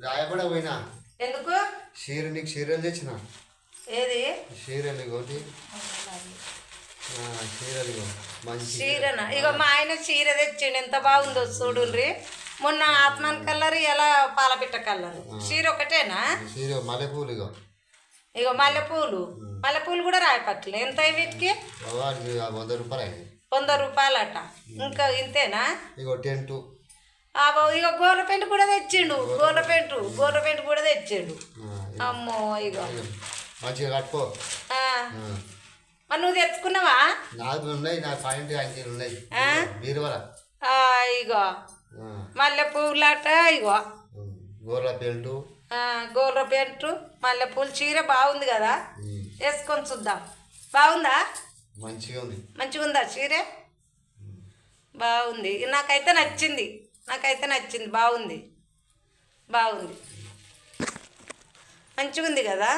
రాయపడ పోయినా ఎందుకు చీర నీకు చీరలు తెచ్చిన ఏది చీరలు ఇగోటి చీరలు ఇగో మంచి చీరనా ఇగో మా ఆయన చీర తెచ్చిండు ఎంత బాగుందో చూడుర్రి మొన్న ఆత్మాన్ కలర్ ఎలా పాలపిట్ట కలర్ చీర ఒకటేనా చీర మల్లెపూలు ఇగో ఇగో మల్లెపూలు కూడా రాయపట్ల ఎంత వీటికి 100 రూపాయలు 100 రూపాయలట ఇంకా ఇంతేనా ఇగో టెంటు ఇగో గోర్ర పెయింట్ కూడా తెచ్చిండు గోర్ర పెయింట్ కూడా తెచ్చిండు అమ్మో ఇగో మంచిగా కట్టుకో మరి నువ్వు తెచ్చుకున్నావా నాకు ఉన్నాయి నా పాయింట్ అంచెలు ఉన్నాయి బీరువల ఇగో మల్లెపూలట ఇగో గోర్ల పెయింటు గోర్ర పెయింటు మల్లెపూలు చీర బాగుంది కదా వేసుకొని చూద్దాం బాగుందా మంచిగా ఉందా చీర బాగుంది నాకైతే నచ్చింది బాగుంది మంచిగా ఉంది కదా